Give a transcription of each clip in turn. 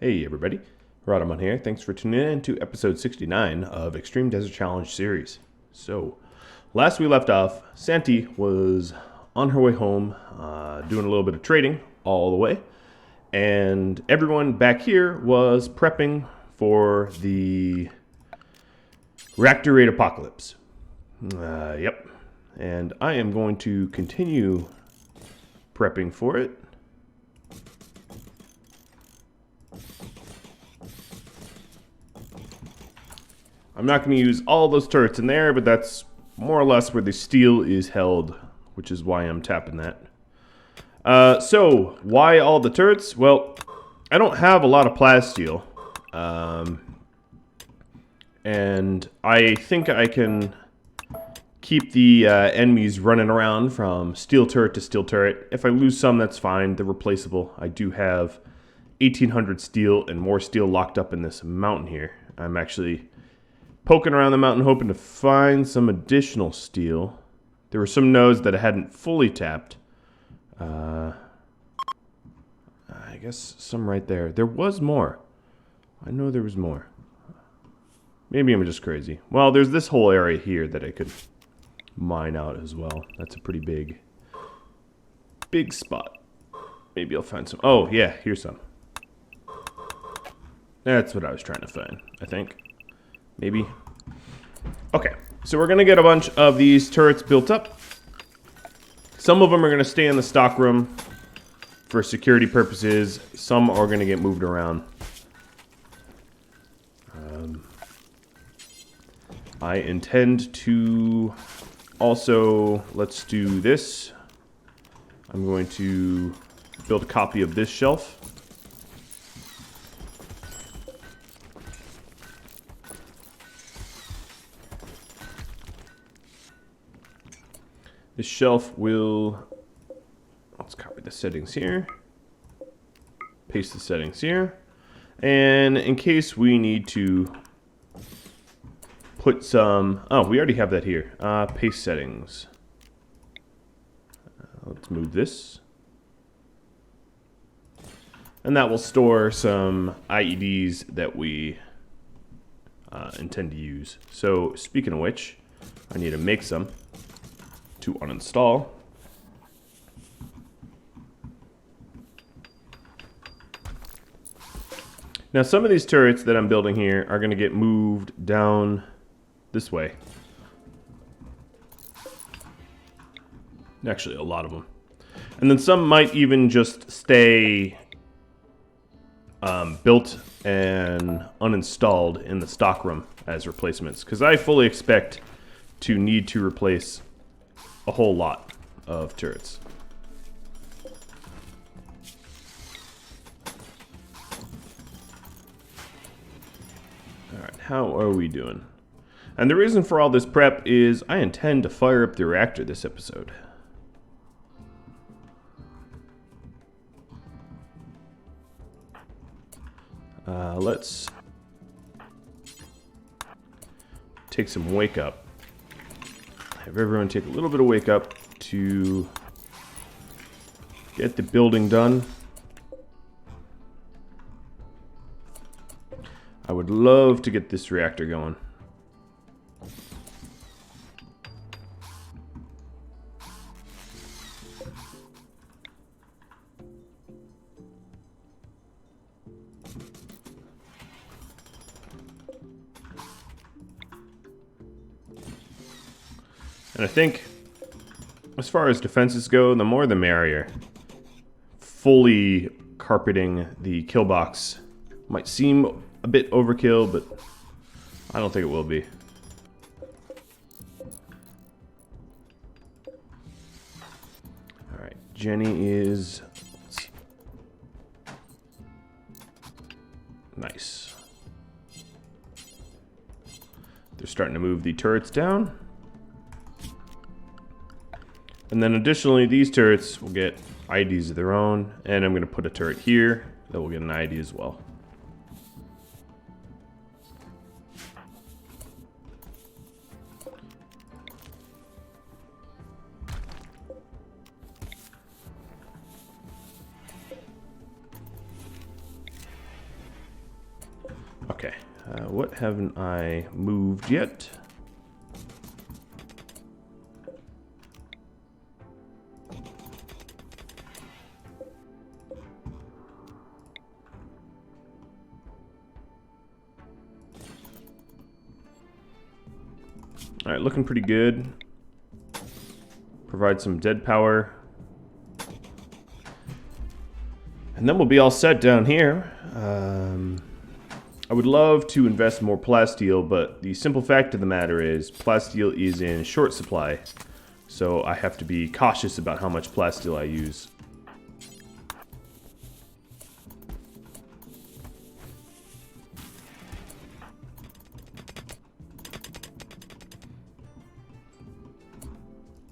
Hey everybody, Rhadamant here. Thanks for tuning in to episode 69 of Extreme Desert Challenge series. So, last we left off, Santi was on her way home, doing a little bit of trading all the way, and everyone back here was prepping for the Reactor raid apocalypse. Yep. And I am going to continue prepping for it. I'm not going to use all those turrets in there, but that's more or less where the steel is held, which is why I'm tapping that. So, why all the turrets? Well, I don't have a lot of plasteel. And I think I can keep the enemies running around from steel turret to steel turret. If I lose some, that's fine. They're replaceable. I do have 1,800 steel and more steel locked up in this mountain here. I'm actually poking around the mountain hoping to find some additional steel. There were some nodes that I hadn't fully tapped. I guess some right there. There was more. I know there was more. Maybe I'm just crazy. Well, there's this whole area here that I could mine out as well. That's a pretty big spot. Maybe I'll find some. Oh, yeah, here's some. That's what I was trying to find, I think. Maybe. Okay, so we're going to get a bunch of these turrets built up. Some of them are going to stay in the stock room for security purposes. Some are going to get moved around. I intend to also, let's do this. I'm going to build a copy of this shelf. This shelf will, let's copy the settings here, paste the settings here, and in case we need to put some, oh, we already have that here, paste settings. Let's move this. And that will store some IEDs that we intend to use. So, speaking of which, I need to make some to uninstall. Now some of these turrets that I'm building here are going to get moved down this way. Actually, a lot of them. And then some might even just stay built and uninstalled in the stockroom as replacements. Because I fully expect to need to replace a whole lot of turrets. Alright, how are we doing? And the reason for all this prep is I intend to fire up the reactor this episode. Let's take some wake up. Have everyone take a little bit of wake up to get the building done. I would love to get this reactor going. And I think, as far as defenses go, the more the merrier. Fully carpeting the kill box might seem a bit overkill, but I don't think it will be. Alright, Jenny is... Nice. They're starting to move the turrets down. And then additionally, these turrets will get IDs of their own, and I'm going to put a turret here that will get an ID as well. Okay, what haven't I moved yet? All right, looking pretty good. Provide some dead power. And then we'll be all set down here. I would love to invest more plasteel, but the simple fact of the matter is plasteel is in short supply. So I have to be cautious about how much plasteel I use.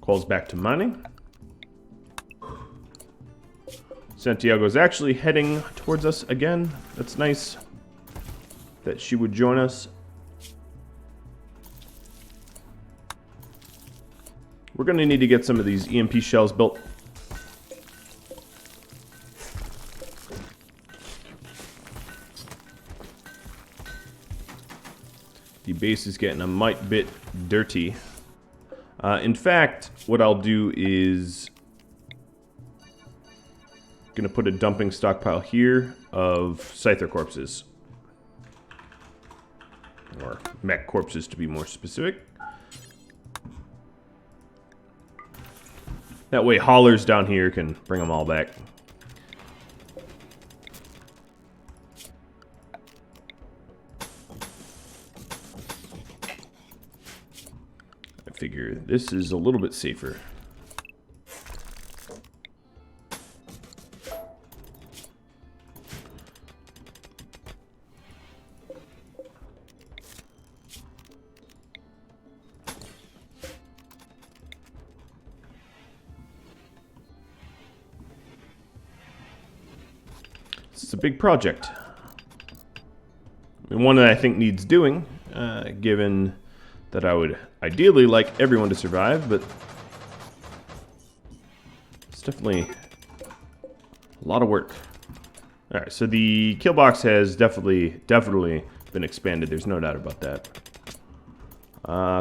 Calls back to mining. Santiago's actually heading towards us again. That's nice that she would join us. We're going to need to get some of these EMP shells built. The base is getting a mite bit dirty. In fact, what I'll do is gonna put a dumping stockpile here of Scyther corpses. Or mech corpses to be more specific. That way haulers down here can bring them all back. I figure this is a little bit safer. It's a big project. And one that I think needs doing, given that I would ideally like everyone to survive, but it's definitely a lot of work. Alright, so the kill box has definitely been expanded. There's no doubt about that.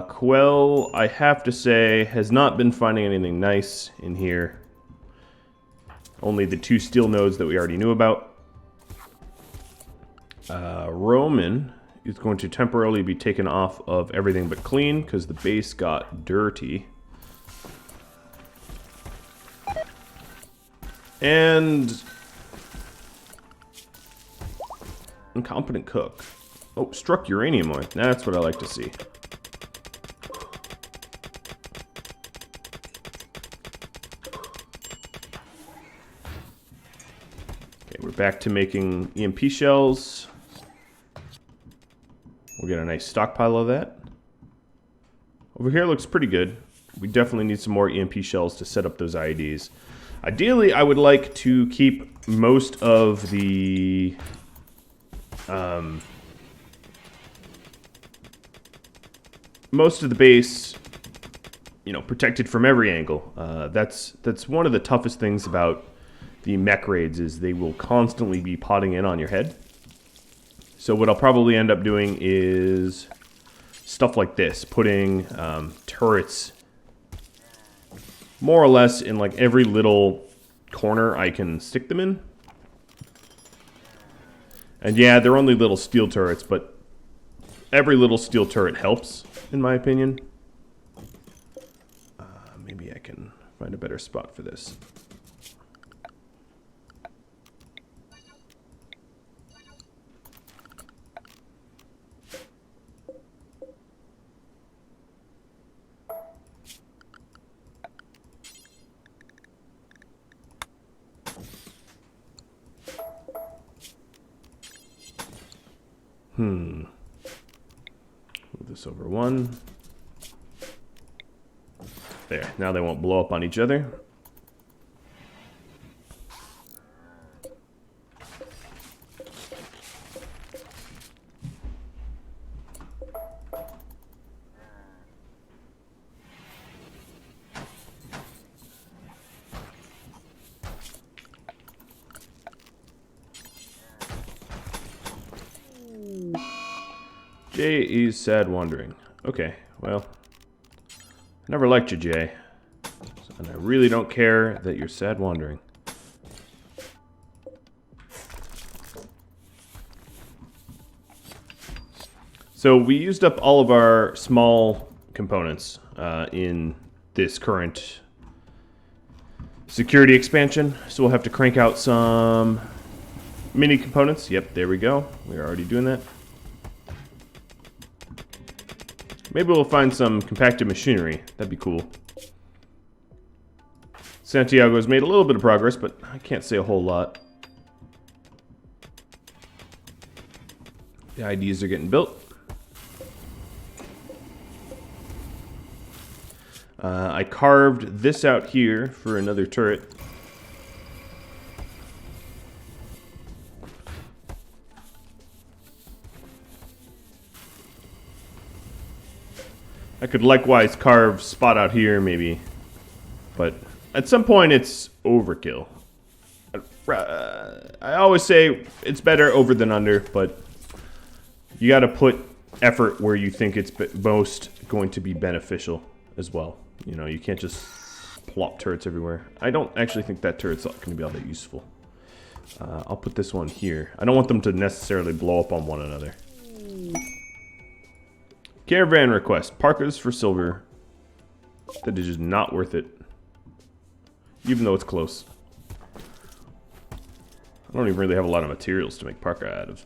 Quell, I have to say, has not been finding anything nice in here. Only the 2 steel nodes that we already knew about. Roman is going to temporarily be taken off of everything but clean because the base got dirty. And incompetent cook. Oh, struck uranium oil. That's what I like to see. Okay, we're back to making EMP shells. We'll get a nice stockpile of that. Over here looks pretty good. We definitely need some more EMP shells to set up those IEDs. Ideally, I would like to keep most of the base, you know, protected from every angle. That's one of the toughest things about the mech raids is they will constantly be potting in on your head. So what I'll probably end up doing is stuff like this, putting turrets more or less in like every little corner I can stick them in. And yeah, they're only little steel turrets, but every little steel turret helps, in my opinion. Maybe I can find a better spot for this. Move this over 1. There, now they won't blow up on each other. Jay is sad wandering. Okay, well, I never liked you, Jay. And I really don't care that you're sad wandering. So we used up all of our small components in this current security expansion. So we'll have to crank out some mini components. Yep, there we go. We're already doing that. Maybe we'll find some compacted machinery. That'd be cool. Santiago's made a little bit of progress, but I can't say a whole lot. The IDs are getting built. I carved this out here for another turret. I could likewise carve spot out here, maybe. But at some point, it's overkill. I always say it's better over than under, but you got to put effort where you think it's most going to be beneficial as well. You know, you can't just plop turrets everywhere. I don't actually think that turret's going to be all that useful. I'll put this one here. I don't want them to necessarily blow up on one another. Caravan request. Parkas for silver. That is just not worth it. Even though it's close. I don't even really have a lot of materials to make parka out of.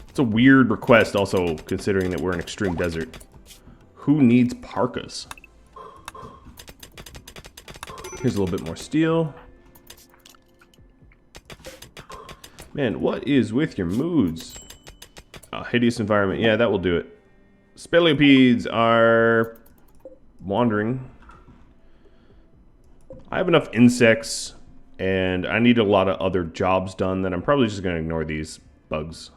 It's a weird request also, considering that we're in extreme desert. Who needs parkas? Here's a little bit more steel. Man, what is with your moods? Oh, hideous environment. Yeah, that will do it. Speleopedes are wandering. I have enough insects, and I need a lot of other jobs done that I'm probably just going to ignore these bugs.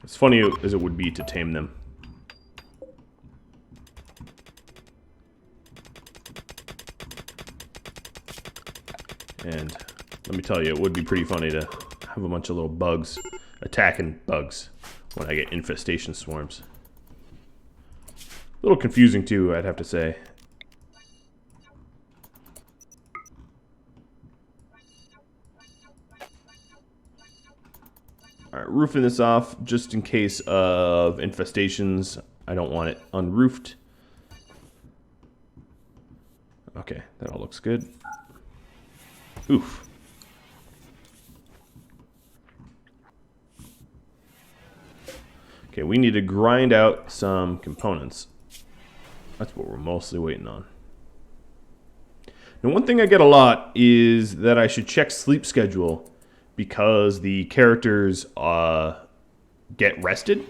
As funny as it would be to tame them. And let me tell you, it would be pretty funny to have a bunch of little bugs attacking bugs when I get infestation swarms. A little confusing too, I'd have to say. Alright, roofing this off just in case of infestations. I don't want it unroofed. Okay, that all looks good. Oof. Okay, we need to grind out some components. That's what we're mostly waiting on. Now, one thing I get a lot is that I should check sleep schedule because the characters get rested.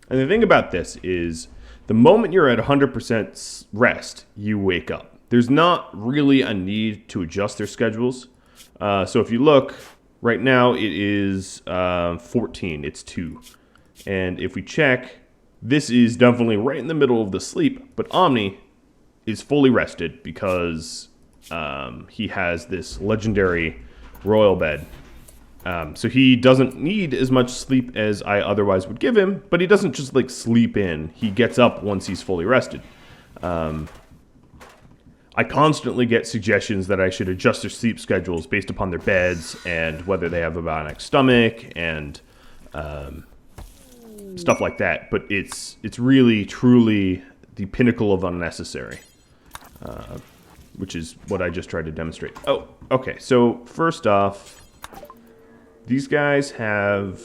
And the thing about this is the moment you're at 100% rest, you wake up. There's not really a need to adjust their schedules. So if you look, right now it is 14, it's 2. And if we check, this is definitely right in the middle of the sleep, but Omni is fully rested because he has this legendary royal bed. So he doesn't need as much sleep as I otherwise would give him, but he doesn't just like sleep in. He gets up once he's fully rested. I constantly get suggestions that I should adjust their sleep schedules based upon their beds and whether they have a bionic stomach and stuff like that. But it's really, truly the pinnacle of unnecessary, which is what I just tried to demonstrate. Oh, okay. So first off, these guys have...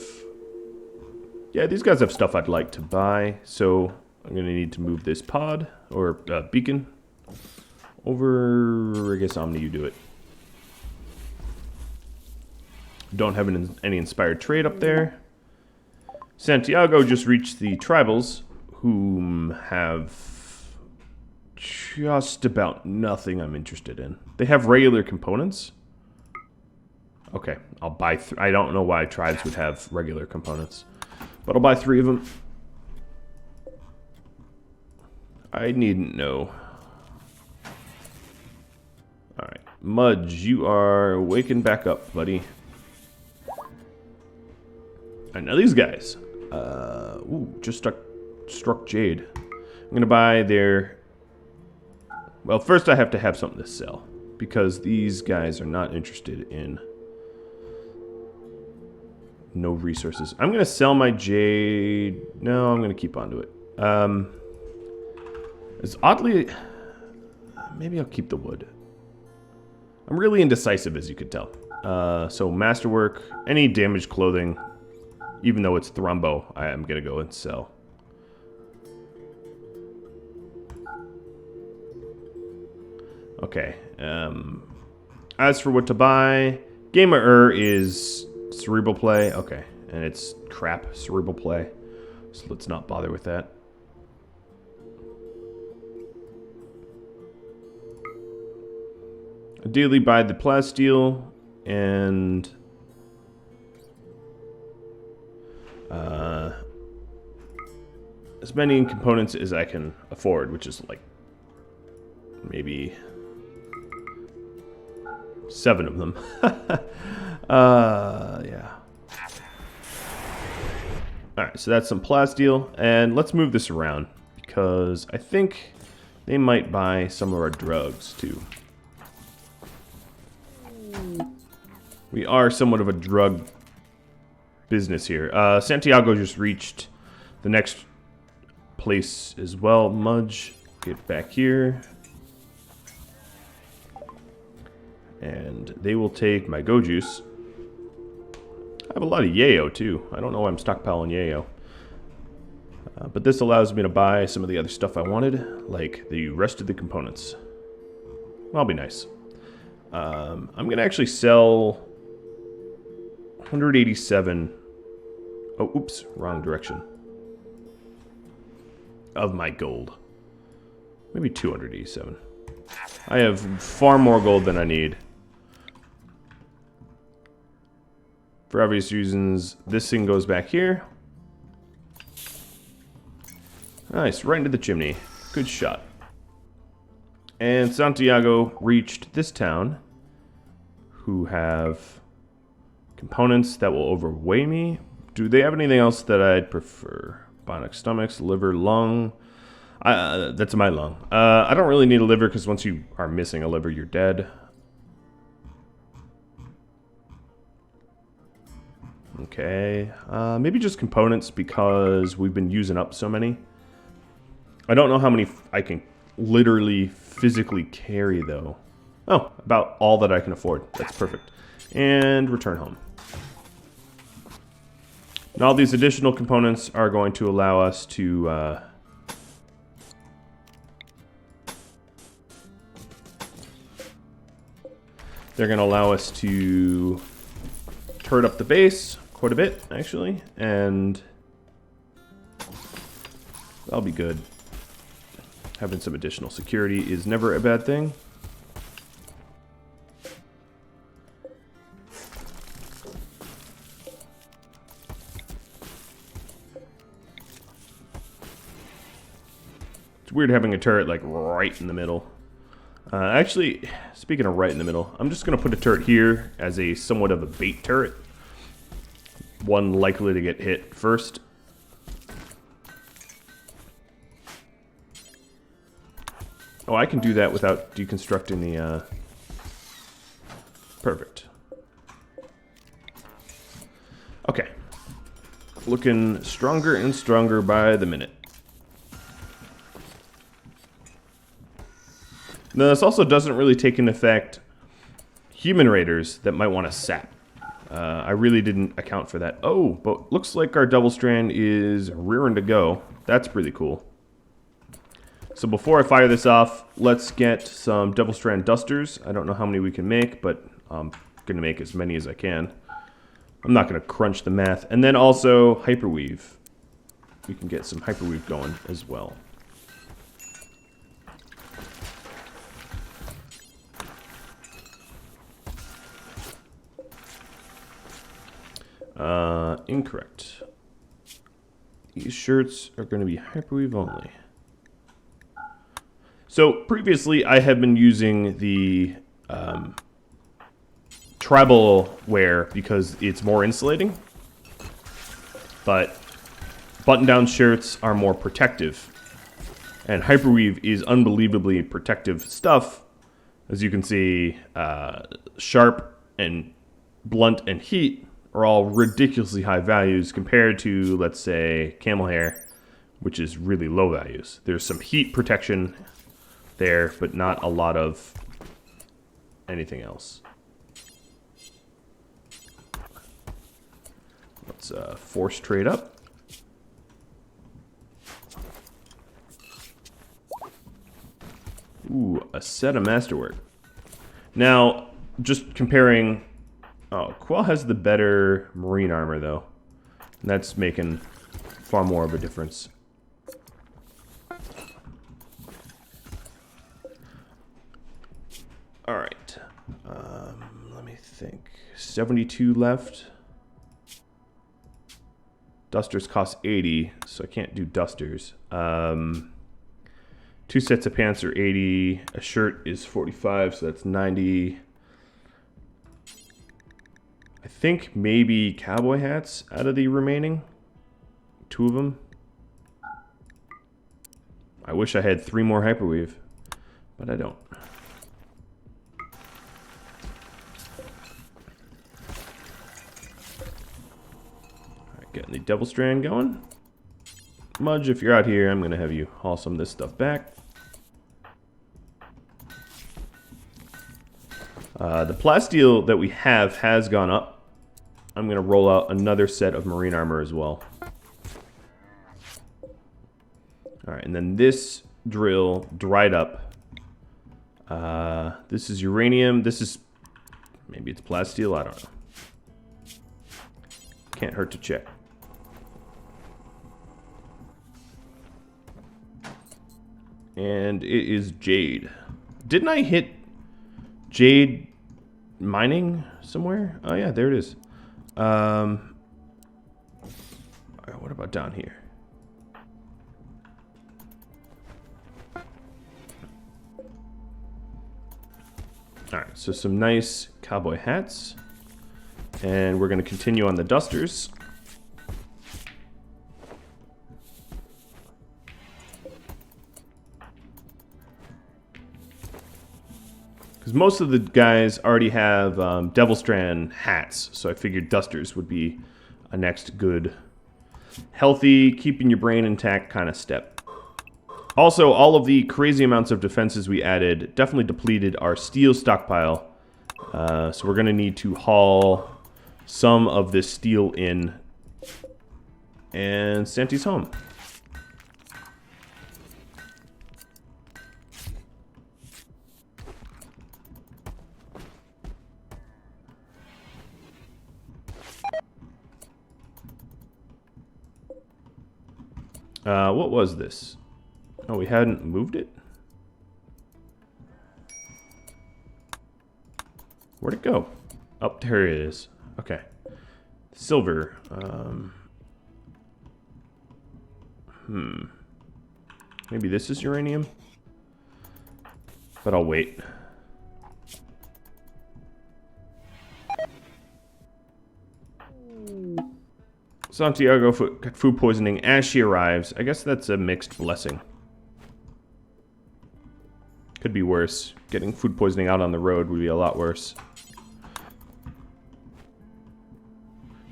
Yeah, these guys have stuff I'd like to buy. So I'm going to need to move this pod or beacon over, I guess, Omni, you do it. Don't have any inspired trade up there. Santiago just reached the tribals, whom have just about nothing I'm interested in. They have regular components. Okay, I'll buy... I don't know why tribes would have regular components, but I'll buy 3 of them. I needn't know. Alright, Mudge, you are waking back up, buddy. Alright, now these guys. Ooh, just struck Jade. I'm going to buy their... Well, first I have to have something to sell, because these guys are not interested in no resources. I'm going to sell my Jade. No, I'm going to keep on to it. It's oddly... Maybe I'll keep the wood. I'm really indecisive, as you could tell. So masterwork, any damaged clothing, even though it's thrombo, I am going to go and sell. Okay. As for what to buy, Gamer is cerebral play. Okay. And it's crap cerebral play. So let's not bother with that. Ideally buy the plasteel and as many components as I can afford, which is like maybe 7 of them. Yeah. Alright, so that's some plasteel, and let's move this around because I think they might buy some of our drugs too. We are somewhat of a drug business here. Santiago just reached the next place as well. Mudge, get back here. And they will take my go juice. I have a lot of yayo too. I don't know why I'm stockpiling yayo. But this allows me to buy some of the other stuff I wanted, like the rest of the components. That'll be nice. I'm going to actually sell 187. Oh, oops, wrong direction. Of my gold. Maybe 287. I have far more gold than I need. For obvious reasons, this thing goes back here. Nice, right into the chimney. Good shot. And Santiago reached this town, who have components that will overweigh me. Do they have anything else that I'd prefer? Bionic stomachs, liver, lung. That's my lung. I don't really need a liver because once you are missing a liver, you're dead. Okay. Maybe just components because we've been using up so many. I don't know how many I can literally physically carry though. Oh, about all that I can afford. That's perfect. And return home. Now all these additional components are going to allow us to they're going to allow us to turret up the base quite a bit, actually, and that'll be good. Having some additional security is never a bad thing. It's weird having a turret like right in the middle. Actually, speaking of right in the middle, I'm just going to put a turret here as a somewhat of a bait turret. One likely to get hit first. Oh, I can do that without deconstructing the... Perfect. Okay. Looking stronger and stronger by the minute. Now, this also doesn't really take into effect human raiders that might want to sap. I really didn't account for that. Oh, but looks like our double strand is rearing to go. That's pretty cool. So before I fire this off, let's get some double strand dusters. I don't know how many we can make, but I'm going to make as many as I can. I'm not going to crunch the math. And then also hyperweave. We can get some hyperweave going as well. Incorrect. These shirts are going to be hyperweave only. So previously I have been using the tribal wear because it's more insulating. But Button-down shirts are more protective. And hyperweave is unbelievably protective stuff. As you can see, sharp and blunt and heat are all ridiculously high values compared to, let's say, camel hair, which is really low values. There's some heat protection there, but not a lot of anything else. Let's force trade up. Ooh, a set of masterwork. Now, just comparing... Oh, Quell has the better marine armor, though. And that's making far more of a difference. Alright. Let me think. 72 left. Dusters cost 80, so I can't do dusters. 2 sets of pants are 80. A shirt is 45, so that's 90. I think maybe cowboy hats out of the remaining. 2 of them. I wish I had 3 more hyperweave, but I don't. Alright, getting the double strand going. Mudge, if you're out here, I'm going to have you haul some of this stuff back. The plasteel that we have has gone up. I'm going to roll out another set of marine armor as well. Alright, and then this drill dried up. This is uranium. This is... maybe it's plasteel, I don't know. Can't hurt to check. And it is jade. Didn't I hit jade mining somewhere? Oh yeah, there it is. Alright, what about down here? Alright, so some nice cowboy hats. And we're going to continue on the dusters. Because most of the guys already have Devil Strand hats, so I figured dusters would be a next good, healthy, keeping your brain intact kind of step. Also, all of the crazy amounts of defenses we added definitely depleted our steel stockpile. So we're going to need to haul some of this steel in. And Santi's home. What was this? Oh, we hadn't moved it? Where'd it go? Oh, there it is. Okay. Silver. Maybe this is uranium? But I'll wait. Santiago got food poisoning as she arrives. I guess that's a mixed blessing. Could be worse. Getting food poisoning out on the road would be a lot worse.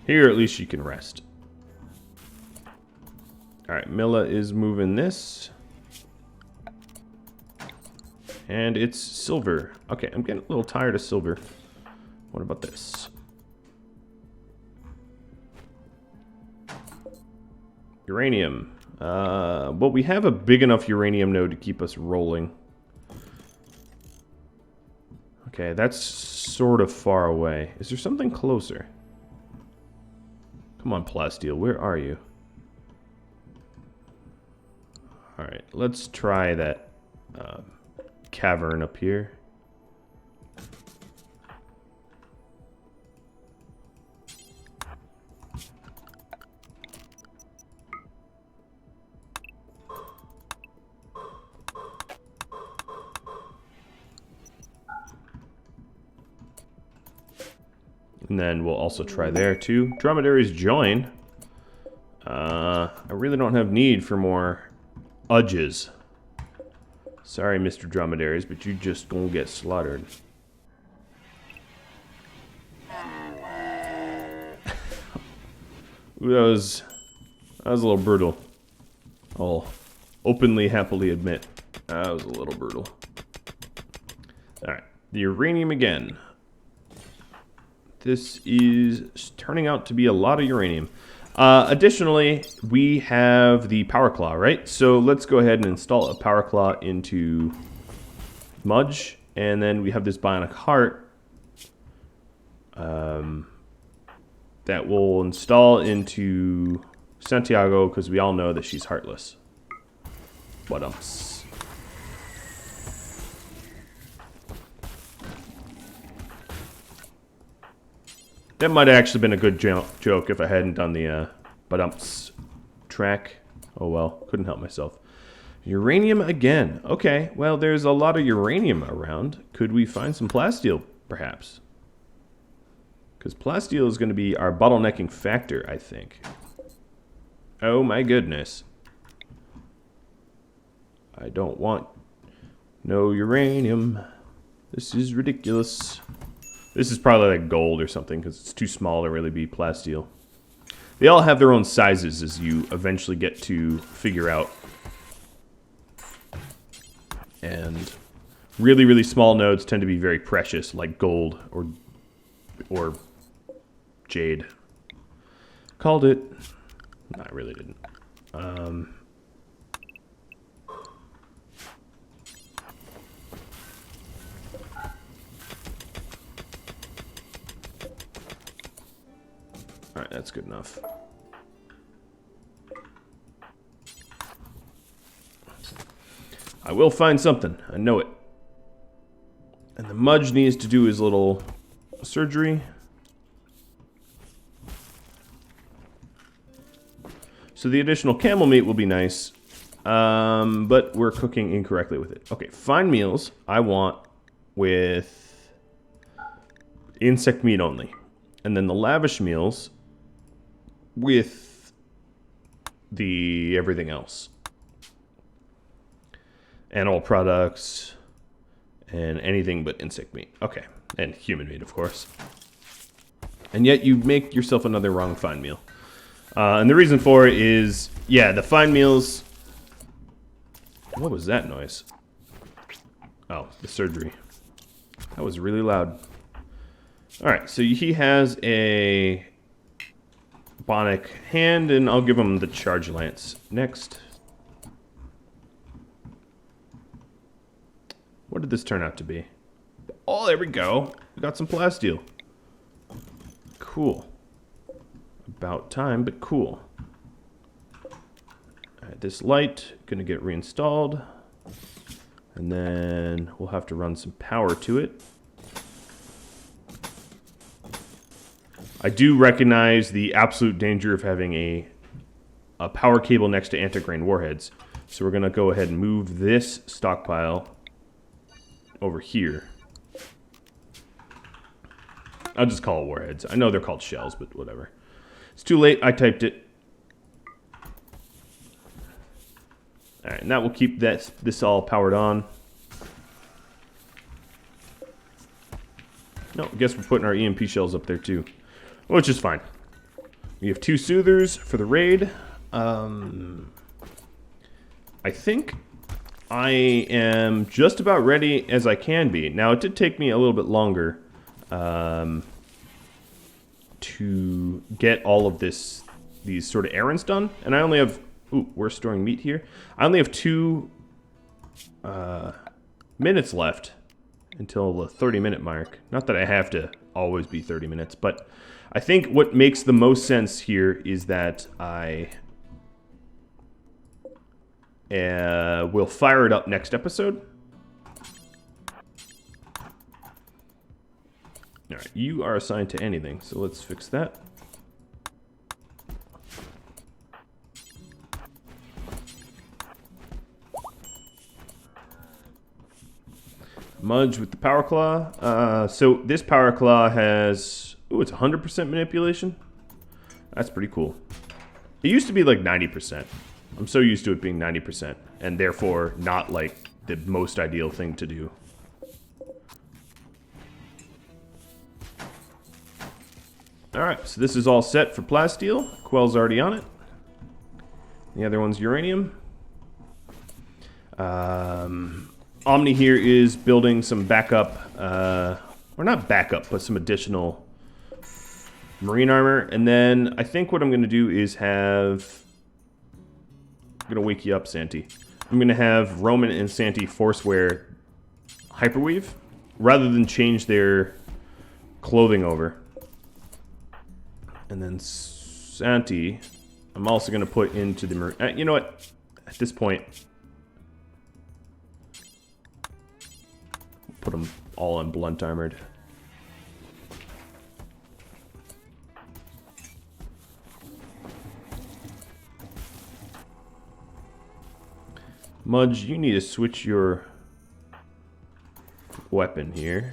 Here, at least she can rest. Alright, Milla is moving this. And it's silver. Okay, I'm getting a little tired of silver. What about this? Uranium. Well, we have a big enough uranium node to keep us rolling. Okay, that's sort of far away. Is there something closer? Come on, plasteel, where are you? Alright, let's try that cavern up here. And then we'll also try there too. Dromedaries join. I really don't have need for more udges. Sorry, Mr. Dromedaries, but you just gonna get slaughtered. Ooh, that was a little brutal. I'll openly, happily admit. That was a little brutal. Alright, the uranium again. This is turning out to be a lot of uranium. Additionally, we have the power claw, right? So let's go ahead and install a power claw into Mudge, and then we have this bionic heart that will install into Santiago, because we all know that she's heartless. What-umps. That might have actually been a good joke if I hadn't done the but-umps track. Oh well, couldn't help myself. Uranium again. Okay, well, there's a lot of uranium around. Could we find some plasteel, perhaps? Because plasteel is going to be our bottlenecking factor, I think. Oh my goodness. I don't want no uranium. This is ridiculous. This is probably like gold or something, because it's too small to really be plasteel. They all have their own sizes as you eventually get to figure out. And really, really small nodes tend to be very precious, like gold or jade. Called it. No, I really didn't. Alright, that's good enough. I will find something. I know it. And the Mudge needs to do his little surgery. So the additional camel meat will be nice. But we're cooking incorrectly with it. Okay, fine meals I want with insect meat only. And then the lavish meals with the everything else. Animal products and anything but insect meat. Okay, and human meat, of course. And yet you make yourself another wrong fine meal. And the reason for it is, yeah, the fine meals... What was that noise? Oh, the surgery. That was really loud. Alright, so he has a bionic hand, and I'll give him the charge lance next. What did this turn out to be? Oh, there we go. We got some plasteel. Cool. About time, but cool. Alright, this light, gonna get reinstalled. And then we'll have to run some power to it. I do recognize the absolute danger of having a power cable next to anti-grain warheads. So we're gonna go ahead and move this stockpile over here. I'll just call it warheads. I know they're called shells, but whatever. It's too late. I typed it. Alright, and that will keep this all powered on. No, I guess we're putting our EMP shells up there too. Which is fine. We have 2 soothers for the raid. I think I am just about ready as I can be. Now, it did take me a little bit longer to get all of these sort of errands done. And I only have... Ooh, we're storing meat here. I only have 2 minutes left until the 30-minute mark. Not that I have to always be 30 minutes, but I think what makes the most sense here is that I will fire it up next episode. Alright, you are assigned to anything, so let's fix that. Mudge with the power claw. So this power claw has... Ooh, it's 100% manipulation. That's pretty cool. It used to be like 90%. I'm so used to it being 90%, and therefore not like the most ideal thing to do. Alright, so this is all set for plasteel. Quell's already on it. The other one's uranium. Omni here is building some backup, or not backup, but some additional marine armor. And then I think what I'm going to do is have... I'm going to wake you up, Santi. I'm going to have Roman and Santi force wear hyperweave rather than change their clothing over. And then Santi, I'm also going to put into the marine... you know what? At this point, put them all on blunt armored. Mudge, you need to switch your weapon here.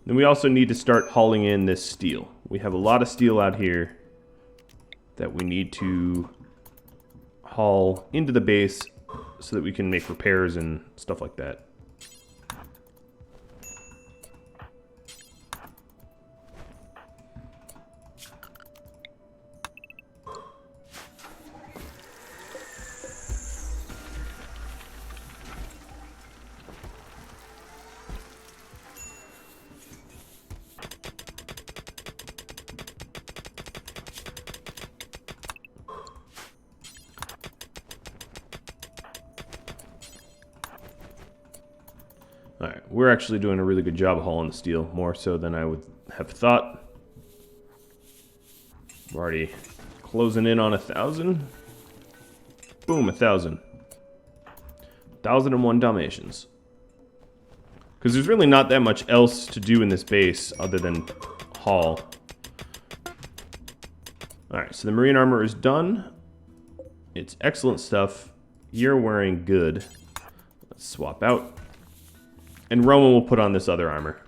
Then we also need to start hauling in this steel. We have a lot of steel out here that we need to haul into the base so that we can make repairs and stuff like that. Alright, we're actually doing a really good job of hauling the steel, more so than I would have thought. We're already closing in on 1,000. Boom, 1,000. 1,001 Dalmatians. Because there's really not that much else to do in this base other than haul. Alright, so the marine armor is done. It's excellent stuff. You're wearing good. Let's swap out. And Roman will put on this other armor.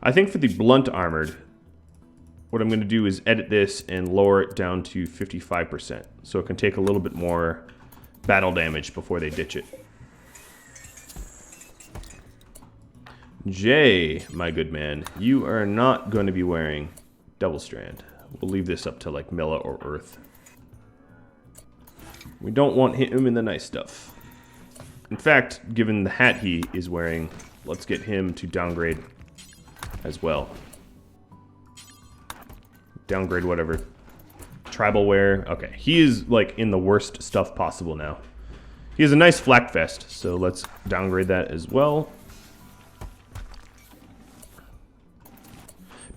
I think for the blunt armored, what I'm going to do is edit this and lower it down to 55%. So it can take a little bit more battle damage before they ditch it. Jay, my good man, you are not going to be wearing double strand. We'll leave this up to like Mela or Earth. We don't want him in the nice stuff. In fact, given the hat he is wearing, let's get him to downgrade as well. Downgrade whatever. Tribal wear. Okay, he is like in the worst stuff possible now. He has a nice flak vest, so let's downgrade that as well.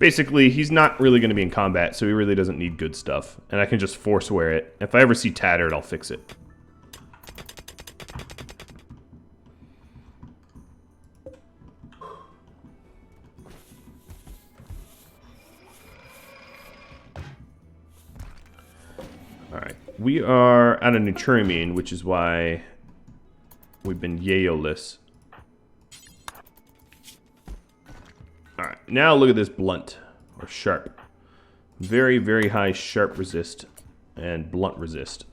Basically, he's not really going to be in combat, so he really doesn't need good stuff. And I can just force wear it. If I ever see tattered, I'll fix it. Alright, we are out of Neutromine, which is why we've been yayo-less. Alright, now look at this blunt, or sharp. Very, very high sharp resist and blunt resist.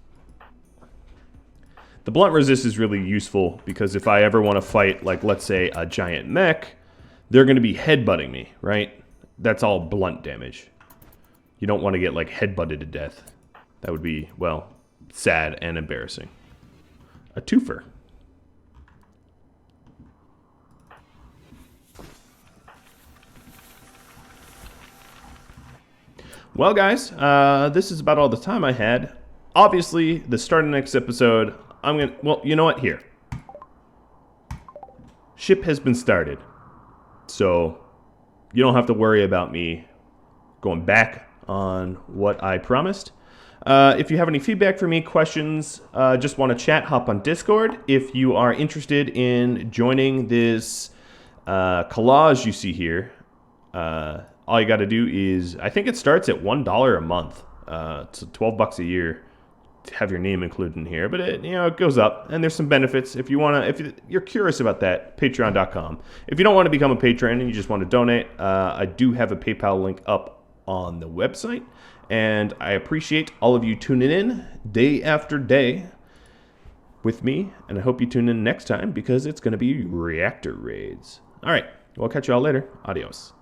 The blunt resist is really useful because if I ever want to fight, like, let's say, a giant mech, they're going to be headbutting me, right? That's all blunt damage. You don't want to get, like, headbutted to death. That would be, well, sad and embarrassing. A twofer. Well, guys, this is about all the time I had. Obviously, the start of the next episode, I'm going to... Well, you know what? Here. Ship has been started. So, you don't have to worry about me going back on what I promised. If you have any feedback for me, questions, just want to chat, hop on Discord. If you are interested in joining this collage you see here, all you got to do is, I think it starts at $1 a month. It's $12 a year have your name included in here, but it goes up, and there's some benefits. If you're curious about that, patreon.com. If you don't want to become a patron and you just want to donate, I do have a PayPal link up on the website, and I appreciate all of you tuning in day after day with me, and I hope you tune in next time because it's going to be Reactor raids. All right, we'll catch you all later. Adios.